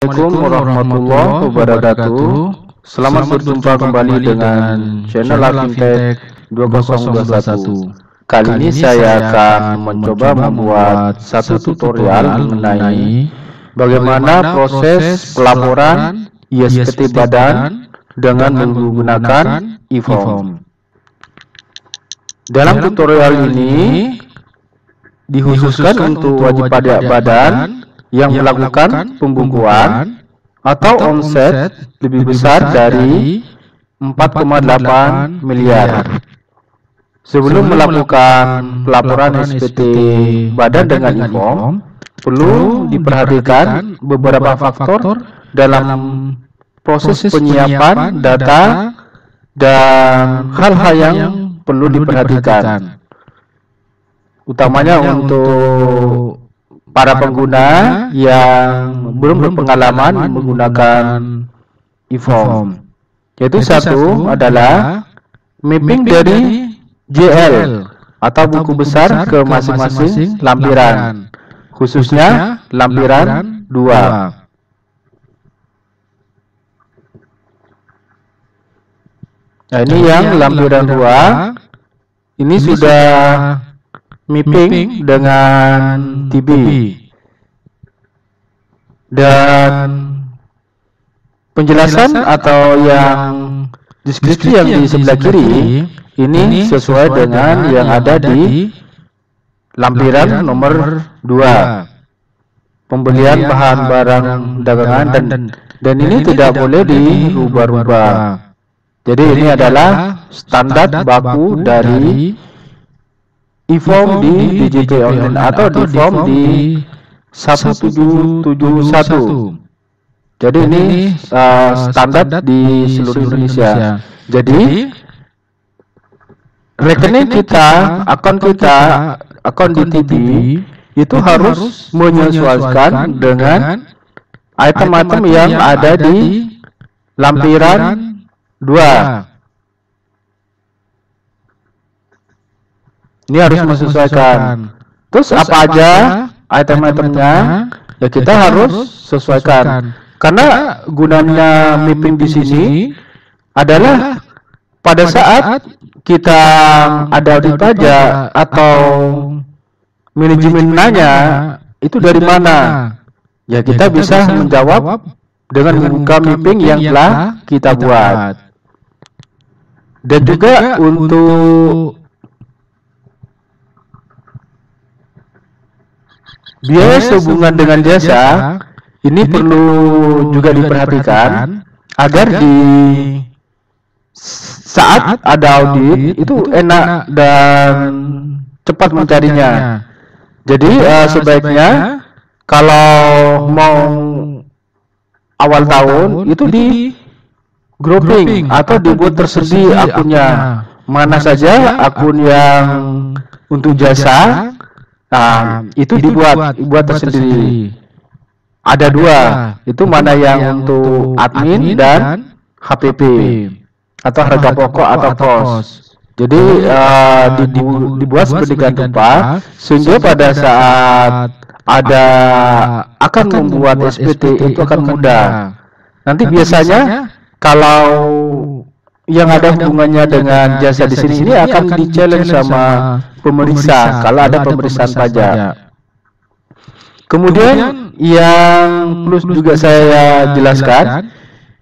Assalamualaikum warahmatullahi wabarakatuh. Selamat berjumpa kembali dengan channel Fintech 2021. Kali ini saya akan mencoba membuat satu tutorial mengenai bagaimana proses pelaporan ISPT badan dengan menggunakan e-form. Dalam tutorial ini dikhususkan untuk wajib pajak badan yang melakukan pembukuan atau omset lebih besar dari 4,8 miliar. Sebelum melakukan pelaporan SPT badan dengan e-form, perlu diperhatikan beberapa faktor dalam proses penyiapan data dan hal-hal yang perlu diperhatikan, utamanya untuk para pengguna yang belum berpengalaman menggunakan e-form. Yaitu satu adalah mapping dari JL atau buku besar ke masing-masing lampiran, khususnya lampiran 2. Nah, ini yang lampiran 2 ini sudah mapping dengan TB, dan penjelasan atau yang deskripsi yang di sebelah kiri ini sesuai dengan yang ada di lampiran nomor 2, pembelian bahan barang dagangan, dan ini tidak boleh dirubah-rubah. Jadi ini adalah standar baku dari e-form di DJP online atau di form di 1771. Jadi ini standar di seluruh Indonesia. Jadi rekening kita, akun di TB itu harus menyesuaikan dengan item-item yang ada di lampiran 2. Ini harus menyesuaikan. Terus apa aja item-itemnya? Ya kita harus sesuaikan. Karena gunanya mapping di sini adalah pada saat kita ada audit pajak atau manajemen nanya itu dari mana? Ya kita bisa menjawab dengan membuka mapping yang telah kita buat. Dan juga untuk biaya sehubungan dengan jasa ini perlu juga diperhatikan agar di saat ada audit itu enak dan cepat mencarinya. Jadi sebaiknya kalau mau awal tahun itu di grouping atau dibuat tersendiri akunnya, mana saja akun yang untuk jasa. Nah, itu dibuat tersendiri. Ada 2, itu mana yang untuk admin dan HPP atau harga pokok atau pos. Jadi dibuat sedemikian rupa sehingga pada saat ada akan membuat SPT itu akan mudah. Nanti biasanya kalau yang ada hubungannya dengan jasa di sini ini akan di-challenge sama pemeriksa kalau ada pemeriksaan pajak. Kemudian yang plus juga saya jelaskan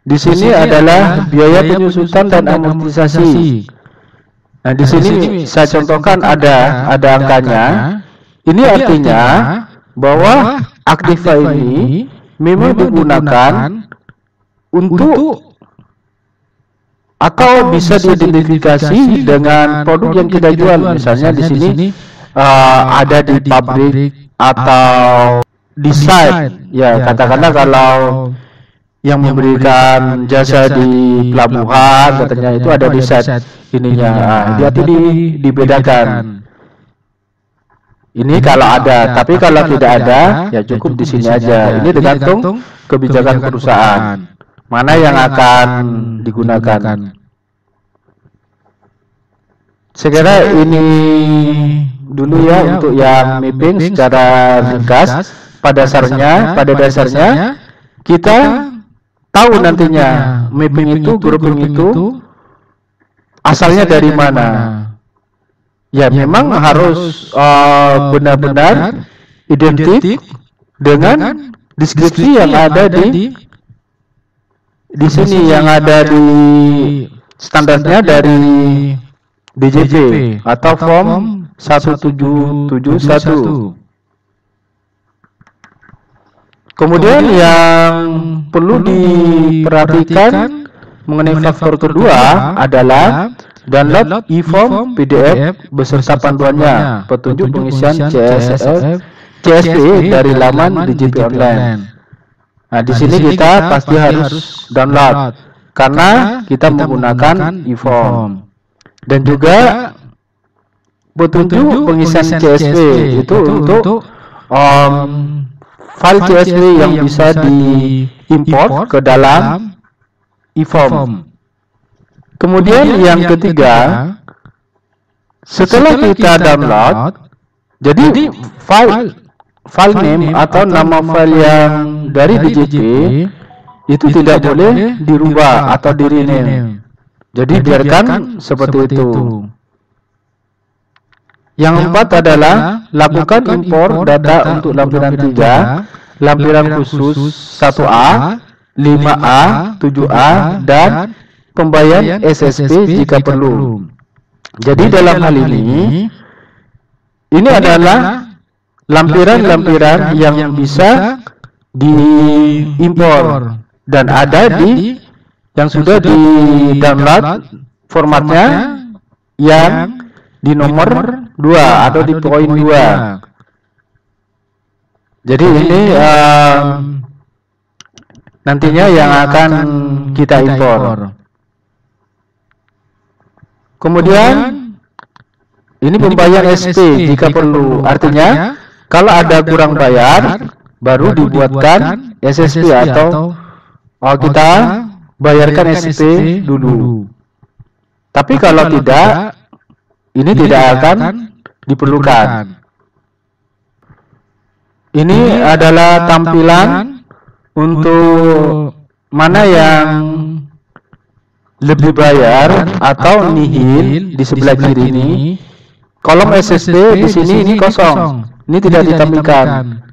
di sini adalah biaya penyusutan dan amortisasi. Nah, di sini saya contohkan ada angkanya. Ini artinya bahwa Aktiva ini memang digunakan untuk atau bisa diidentifikasi dengan produk yang kita jual. Misalnya di sini ada di pabrik atau di site. Ya, katakanlah kalau yang memberikan jasa di pelabuhan katanya itu ada di site ininya. Jadi dibedakan. Ini kalau ada, tapi kalau tidak ada ya cukup di sini aja. Ini tergantung kebijakan perusahaan mana yang akan digunakan. Saya kira ini dulu ya untuk yang mapping secara ringkas. Pada dasarnya kita tahu nantinya mapping itu, grouping itu asalnya dari mana. Ya, memang harus benar-benar identik dengan deskripsi yang ada di sini, yang ada di standarnya dari DJP atau form 1771. Kemudian yang perlu diperhatikan mengenai faktor kedua adalah download e-form PDF beserta panduannya, petunjuk pengisian CSV dari laman DJP online. Nah, di sini kita pasti harus download karena kita menggunakan e-form. Dan juga petunjuk pengisian CSV itu untuk file CSV yang bisa diimport ke dalam e-form. Kemudian yang ketiga, setelah kita download, jadi file name atau nama file yang dari DJP itu tidak boleh dirubah atau di rename. Jadi biarkan seperti itu. Yang keempat adalah lakukan impor data untuk lampiran 3, lampiran khusus 1A, 5A, 7A, dan pembayaran SSP jika perlu. Jadi dalam hal ini adalah lampiran-lampiran yang bisa diimpor dan ada di yang sudah di-download formatnya yang di nomor 2 atau di poin 2. Jadi ini nantinya yang akan kita impor. Kemudian ini pembayaran SP jika perlu. Artinya kalau ada kurang bayar baru dibuatkan SSP atau kita bayarkan SP dulu. Tapi kalau tidak, ini tidak akan diperlukan. Ini adalah tampilan untuk mana yang lebih bayar atau nihil di sebelah kiri ini. Kolom SSP di sini ini kosong. Ini tidak ditampilkan.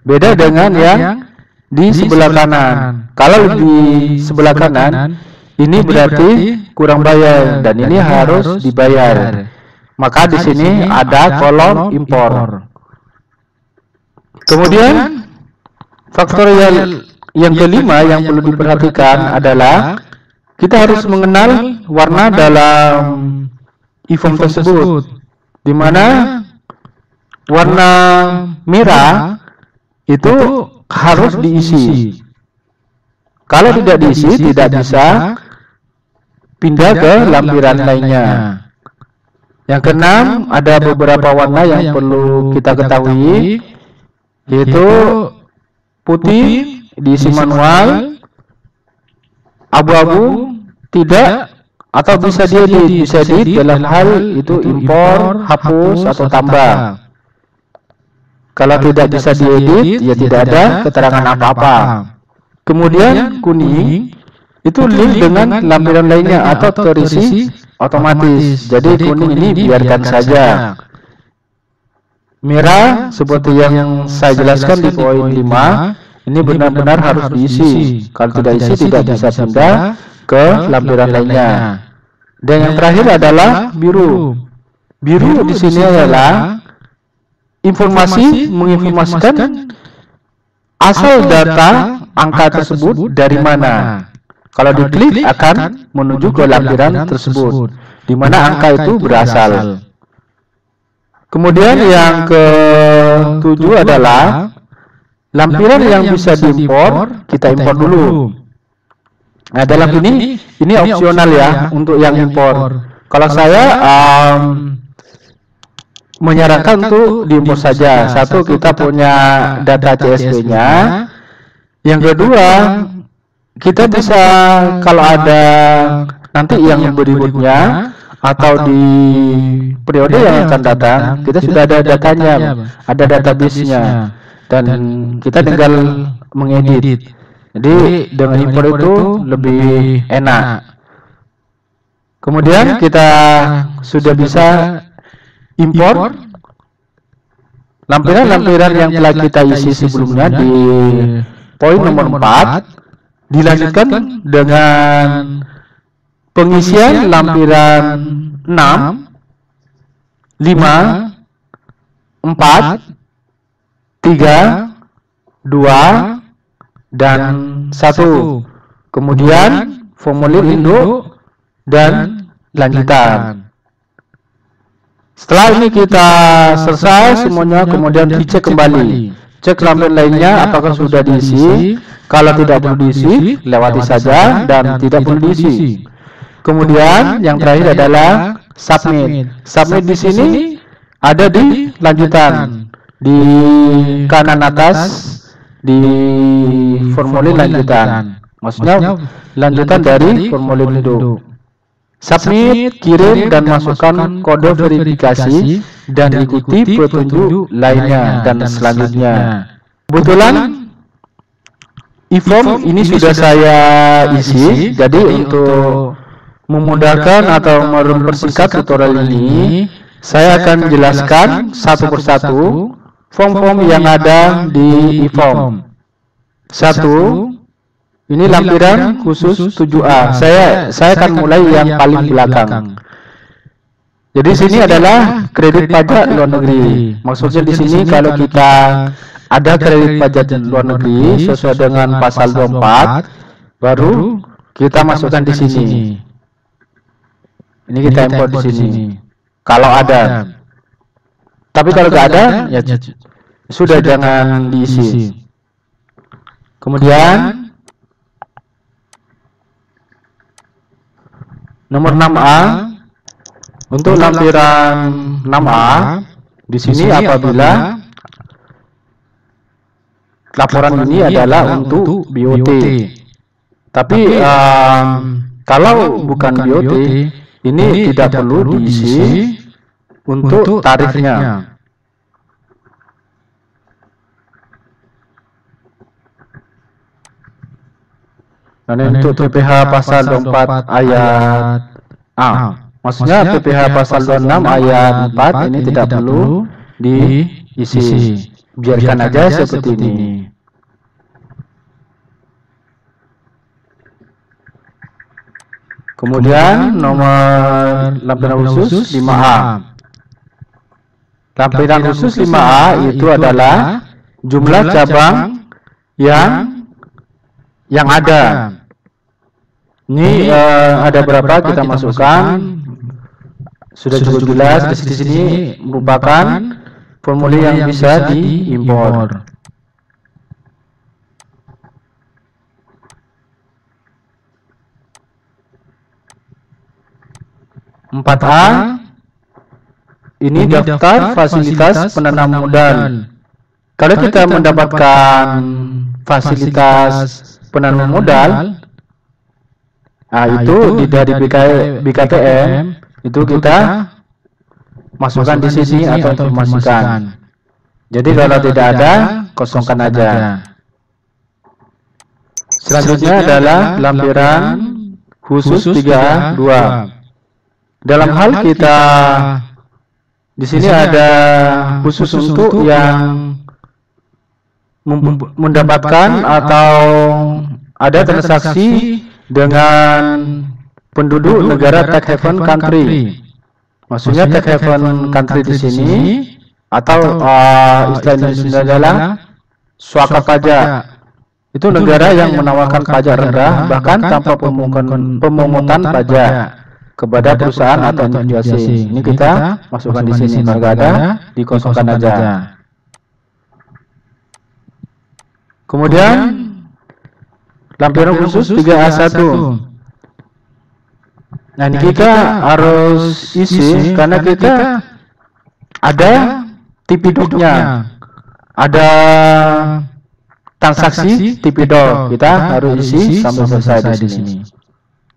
Beda dengan yang di sebelah kanan. Kalau di sebelah kanan ini berarti kurang bayar dan ini harus dibayar. Maka di sini ada kolom impor. Kemudian faktor yang kelima yang perlu diperhatikan adalah kita harus mengenal warna dalam e-form tersebut, di mana warna merah itu harus diisi. Kalau tidak diisi, tidak bisa pindah ke lampiran lainnya. Yang keenam, ada beberapa warna yang perlu kita ketahui, yaitu putih diisi manual, abu-abu tidak, atau bisa diedit dalam hal itu impor, hapus, atau tambah. Kalau tidak bisa diedit, ya tidak ada keterangan apa-apa. Kemudian kuning itu link dengan lampiran lainnya atau terisi otomatis. Jadi kuning ini biarkan saja. Merah seperti yang saya jelaskan di poin 5, ini benar-benar harus diisi. Kalau tidak isi, tidak bisa pindah ke lampiran lainnya. Dan yang terakhir adalah biru. Biru di sini adalah menginformasikan asal data angka tersebut dari mana. Kalau diklik akan menuju ke lampiran tersebut, di mana angka itu berasal. Kemudian yang ke-7 adalah lampiran yang bisa diimpor, kita impor dulu. Nah, dalam ini opsional ya untuk yang impor. Kalau saya menyarankan untuk diimpor saja. Satu, kita punya data CSV-nya. Yang kedua, kita bisa kalau ada nanti yang berikutnya atau di periode yang akan datang, kita sudah ada datanya, ada database-nya, dan kita tinggal mengedit. Jadi dengan impor itu lebih enak. Kemudian kita sudah bisa impor lampiran-lampiran yang telah kita isi sebelumnya di poin nomor 4, dilanjutkan dengan pengisian lampiran 6, 5, 4, 3, 2, dan 1. Kemudian formulir induk dan lanjutan. Setelah ini kita selesai semuanya, kemudian dicek kembali. Cek lampiran lainnya apakah sudah diisi. Kalau tidak perlu diisi, lewati saja dan tidak perlu diisi. Kemudian yang terakhir adalah submit. Submit di sini ada di lanjutan, di kanan atas di formulir lanjutan. Maksudnya lanjutan dari formulir induk. Submit, kirim dan masukkan kode verifikasi dan ikuti petunjuk lainnya dan selanjutnya. Kebetulan e-form ini sudah saya isi, jadi untuk memudahkan atau mempersingkat tutorial ini, saya akan menjelaskan satu persatu form-form yang ada di e-form. 1. Ini lampiran khusus 7A. Saya akan mulai yang paling belakang. Jadi sini adalah kredit pajak luar negeri. Maksudnya di sini kalau kita ada kredit pajak luar negeri sesuai dengan pasal 24, baru kita masukkan di sini. Ini kita import di sini. Kalau ada. Tapi kalau nggak ada, ya sudah jangan diisi. Kemudian nomor 6A, untuk lampiran 6A di sini apabila laporan ini adalah untuk BOT. Tapi kalau bukan BOT, ini tidak perlu diisi untuk tarifnya. Dan untuk PPh pasal 24 ayat A, maksudnya PPh pasal 26 ayat 4 ini tidak perlu diisi, biarkan aja seperti ini. Kemudian nomor lampiran khusus 5A. Lampiran khusus 5A itu adalah jumlah cabang yang ada. Ini ada berapa kita masukkan, sudah cukup jelas. Di sini merupakan formulir yang bisa diimpor. Empat A, ini daftar fasilitas penanam modal. Kalau kita mendapatkan fasilitas penanam modal, nah itu dari BKTM itu kita masukkan di sini atau informasikan. Jadi kalau tidak ada, kosongkan aja. Selanjutnya adalah lampiran khusus 3A2. Dalam hal kita di sini ada khusus untuk yang mendapatkan atau ada transaksi dengan penduduk negara tax haven country. Maksudnya tax haven country di sini atau istilah Indonesia adalah suaka pajak. Itu negara yang menawarkan pajak rendah bahkan tanpa pemungutan pajak kepada perusahaan atau institusi. Ini kita masukkan di sini. Kalau nggak ada, dikosongkan aja. Kemudian lampiran khusus 3A1. Nah ini kita harus isi karena kita ada tipidoknya, ada transaksi tipidok. Kita harus isi sampai selesai di sini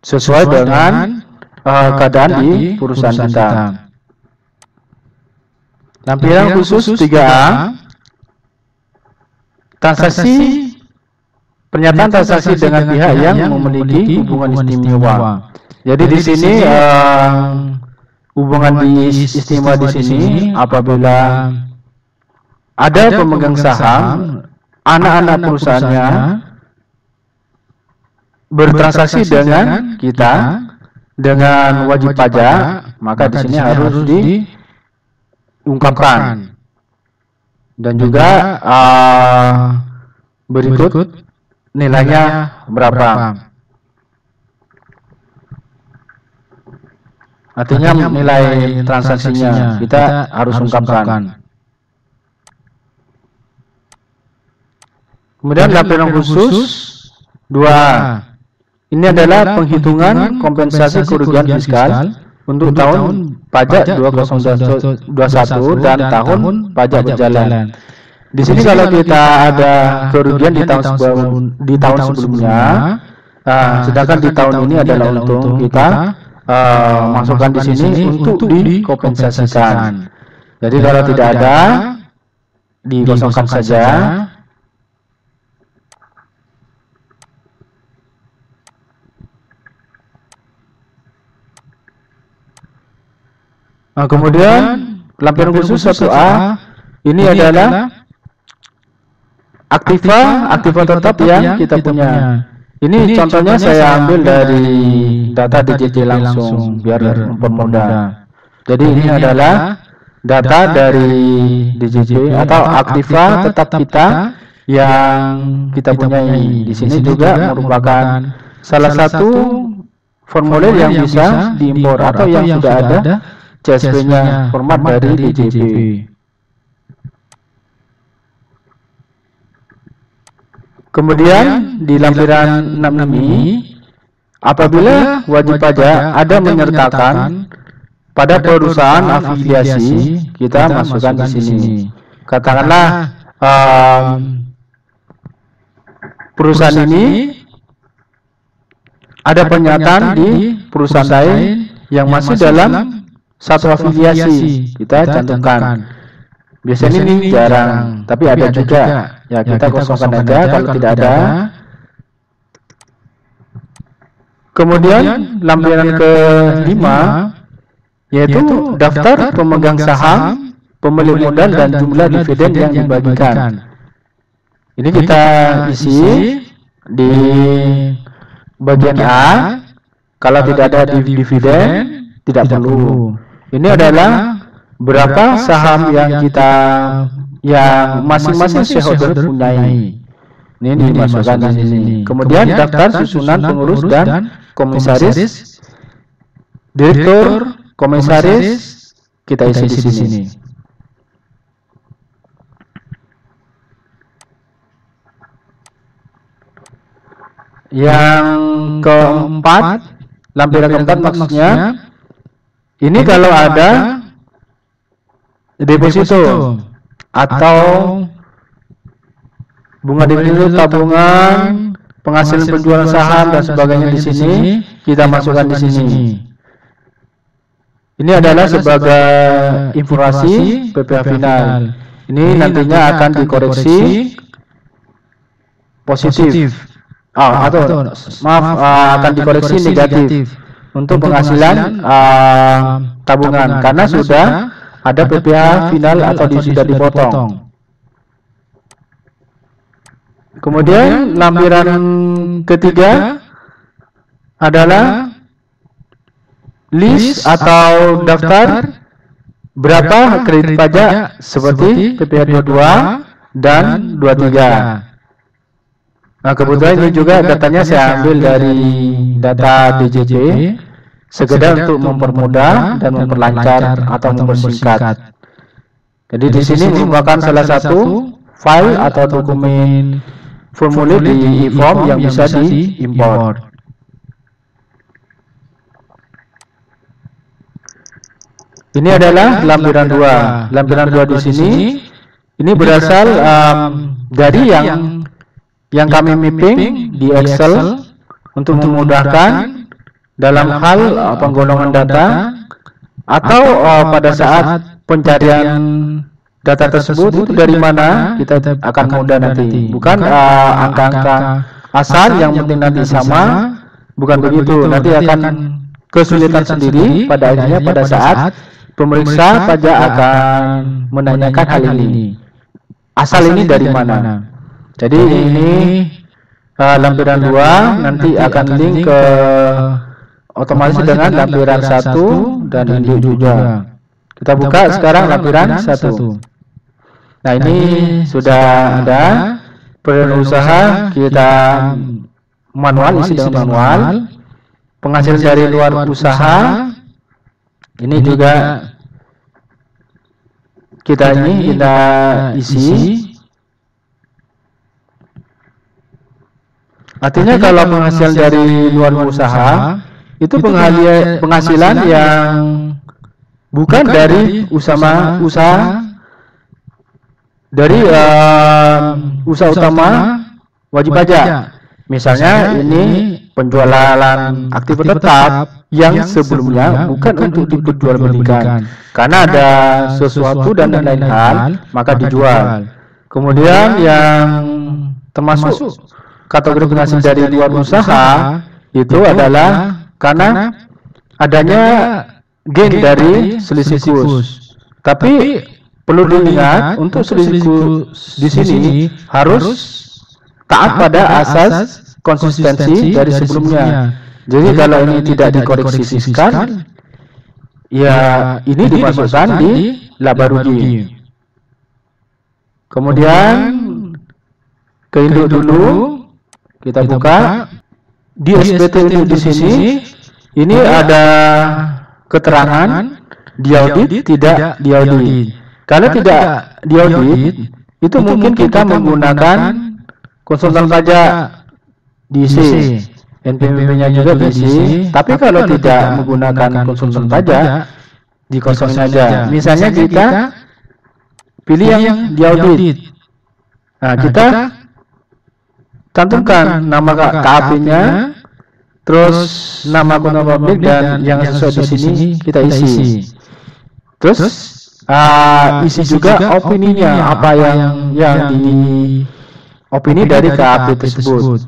sesuai dengan keadaan di perusahaan kita. Lampiran khusus 3A, transaksi pernyataan transaksi dengan pihak yang memiliki hubungan istimewa. Jadi di sini hubungan istimewa di sini apabila ada pemegang saham, anak-anak perusahaannya bertransaksi dengan kita dengan wajib pajak, maka di sini harus diungkapkan. Dan juga berikut nilainya berapa. Artinya nilai transaksinya kita harus ungkapkan. Kemudian lampiran khusus 2. Ini adalah penghitungan kompensasi kerugian fiskal untuk tahun pajak 2021 dan tahun pajak berjalan. Di sini kalau kita ada kerugian di tahun sebelumnya, sedangkan di tahun ini adalah untung, kita masukkan di sini untuk dikompensasikan. Jadi kalau tidak ada, dikosongkan saja. Kemudian lampiran khusus 1A ini adalah aktiva tetap yang kita punya. Ini contohnya saya ambil dari data DJJ langsung biar mempermudah. Jadi ini adalah data dari DJJ atau aktiva tetap kita yang kita punyai. Di sini juga merupakan salah satu formulir yang bisa diimpor atau yang sudah ada CSV-nya format dari DJJ. Kemudian di lampiran 6 ini, apabila wajib pajak ada menyertakan pada perusahaan afiliasi, kita masukkan di sini. Katakanlah perusahaan ini ada pernyataan di perusahaan lain yang masih dalam satu afiliasi, kita cantumkan. Biasanya ini jarang, tapi ada juga. Ya, kita kosongkan aja kalau tidak ada. Kemudian lampiran ke-5 yaitu daftar pemegang saham, pemilik modal dan jumlah dividen yang dibagikan. Ini kita isi di bagian A. Kalau tidak ada dividen, tidak perlu. Ini adalah berapa saham yang kita masing-masing shareholder punyai. Ini dimasukkan di sini. Kemudian daftar susunan pengurus dan komisaris, direktur, komisaris kita isi di sini. Yang keempat, lampiran keempat maksudnya ini kalau ada deposito atau bunga deposito, tabungan, penghasilan penjualan saham dan sebagainya di sini kita masukkan di sini. Ini adalah sebagai informasi PPh final. Ini nantinya akan dikoreksi positif. Akan dikoreksi negatif untuk penghasilan tabungan karena sudah ada PPh final atau sudah dipotong. Kemudian lampiran ketiga adalah list atau daftar berapa kredit pajak seperti PPh 22 dan 23. Nah, kebetulan ini juga datanya saya ambil dari data DJJ sekedar untuk mempermudah dan memperlancar atau mempersingkat. Jadi di sini merupakan salah satu file atau dokumen formulir di e-form yang bisa diimport. Ini adalah lampiran 2. Lampiran 2 di sini ini berasal dari yang kami mapping di Excel untuk memudahkan dalam hal penggolongan data atau pada saat pencarian data tersebut itu dari mana kita akan mudah nanti, bukan angka-angka asal yang penting nanti sama, bukan begitu. Nanti akan kesulitan sendiri pada akhirnya pada saat pemeriksa pajak akan menanyakan hal ini. Asal ini dari mana? Jadi ini lampiran 2 nanti akan link ke otomatis dengan lampiran 1 dan induk juga. Kita buka sekarang lampiran 1. Nah, ini sudah ada periode usaha, kita manual, isi dengan manual. Penghasil dari luar usaha, ini juga kita isi. Artinya kalau penghasilan dari luar usaha itu penghasilan yang bukan dari usaha dari usaha utama wajib pajak. Misalnya ini penjualan aktif tetap yang sebelumnya bukan untuk diperjualbelikan, karena ada sesuatu dan lain hal maka dijual. Kemudian yang termasuk kategori penghasilan dari luar usaha itu adalah karena adanya gain dari selisih kurs. Tapi perlu diingat untuk selisih kurs di sini harus taat pada asas konsistensi dari sebelumnya. Jadi kalau ini tidak dikoreksi fiskal, ya ini dimasukkan di laba rugi. Kemudian ke induk dulu, kita buka di SPT induk di sini. Ini ada keterangan diaudit, tidak diaudit. Kalau tidak diaudit, itu mungkin kita menggunakan konsultan pajak diisi, NPWP-nya juga diisi. Tapi kalau tidak menggunakan konsultan pajak, dikosongin saja. Misalnya kita pilih yang diaudit. Nah, kita cantumkan nama KAP-nya, terus nama akun publik dan yang sesuai di sini kita isi. Terus isi juga opininya, apa yang di opini dari KAP tersebut.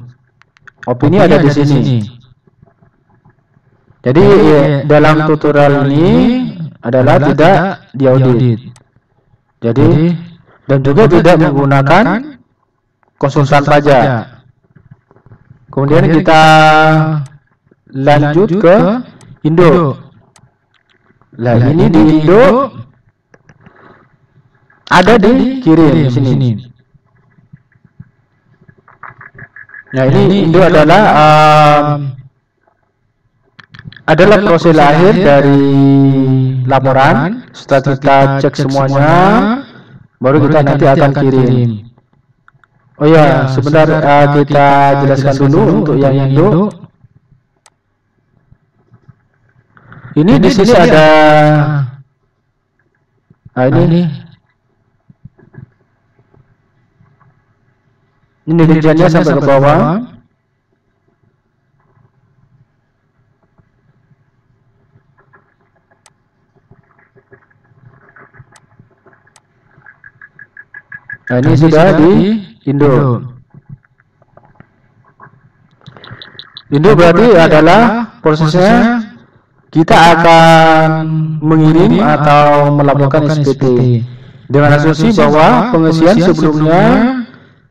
Opini ada di sini. Jadi dalam tutorial ini adalah tidak diaudit. Jadi dan juga tidak menggunakan konsultan pajak. Kemudian kita lanjut ke induk. Nah, ini di induk ada di kirim di sini. Nah, ini induk adalah proses lahir dari laporan. Setelah kita cek semuanya, baru kita nanti akan kirim. Oh ya, sebentar kita jelaskan dulu untuk yang induk. Ini di sini ada ini rinciannya sampai ke bawah. Nah, ini sudah di induk. Induk berarti adalah prosesnya kita akan mengirim atau melaporkan SPT dengan asumsi bahwa pengisian sebelumnya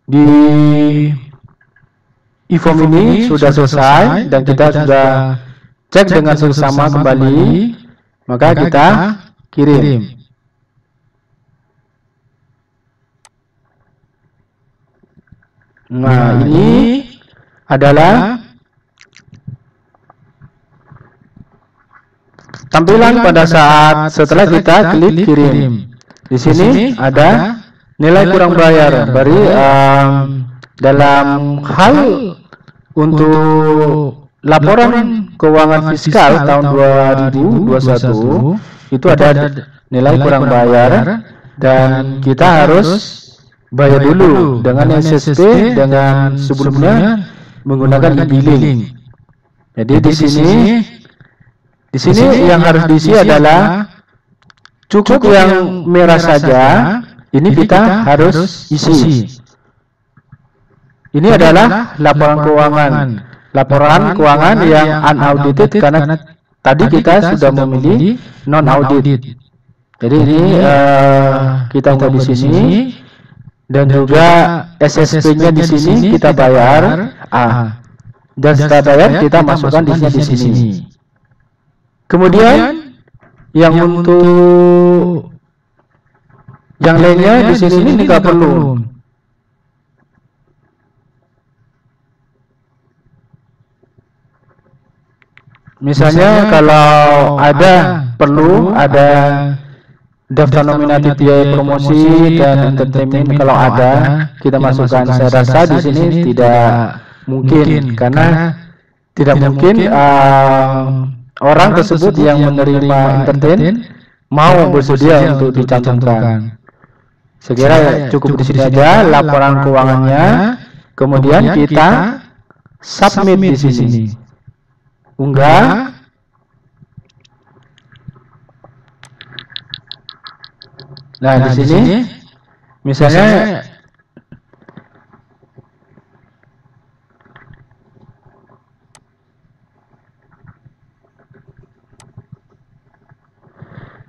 di e-form ini sudah selesai dan kita sudah cek dengan seksama kembali, maka kita kirim. Nah, ini adalah tampilan pada saat setelah kita klik kirim. Di sini ada nilai kurang bayar dari dalam hal untuk laporan keuangan fiskal tahun 2021 itu ada nilai kurang bayar dan kita harus bayar dulu dengan SSP dengan sebelumnya menggunakan e-billing. Jadi di sini yang harus diisi adalah cukup yang merah saja. Ini kita harus isi. Ini adalah laporan keuangan. Laporan keuangan yang unaudited karena tadi kita sudah memilih non-audit. Jadi ini kita ubah di sini dan juga SSP-nya di sini kita bayar dan setelah bayar kita masukkan di sini. Kemudian yang untuk yang lainnya di sini ini nggak perlu. Misalnya kalau perlu ada daftar nominatif biaya promosi dan entertainment, kalau ada kita masukkan. Saya rasa di sini tidak mungkin karena tidak mungkin orang tersebut yang menerima entertain mau bersedia untuk dicantumkan. Sekira cukup di sini saja laporan keuangannya. Kemudian kita submit di sini. Unggah. Nah, di sini misalnya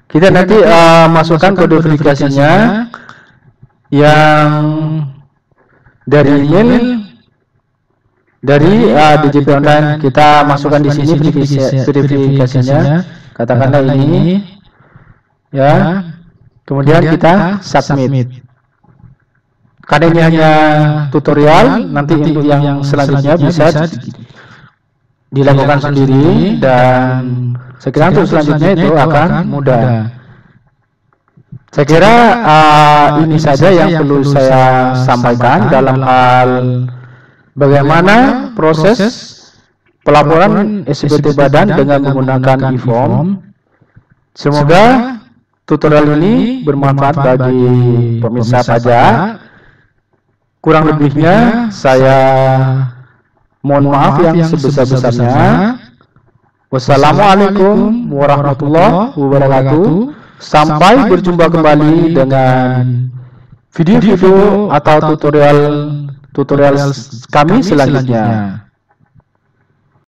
kita nanti masukkan kode verifikasinya yang dari email dari DJP Online. Kita masukkan di sini verifikasinya, katakanlah ini ya. Kemudian kita submit. Karena ini hanya tutorial, nanti untuk yang selanjutnya bisa dilakukan sendiri dan sekiranya untuk selanjutnya itu akan mudah. Saya kira ini saja yang perlu saya sampaikan dalam hal bagaimana proses pelaporan SPT badan dengan menggunakan e-form. Semoga tutorial ini bermanfaat bagi pemirsa pajak. Kurang lebihnya saya mohon maaf yang sebesar-besarnya. Wassalamualaikum warahmatullahi wabarakatuh. Sampai berjumpa kembali dengan video-video atau tutorial kami selanjutnya.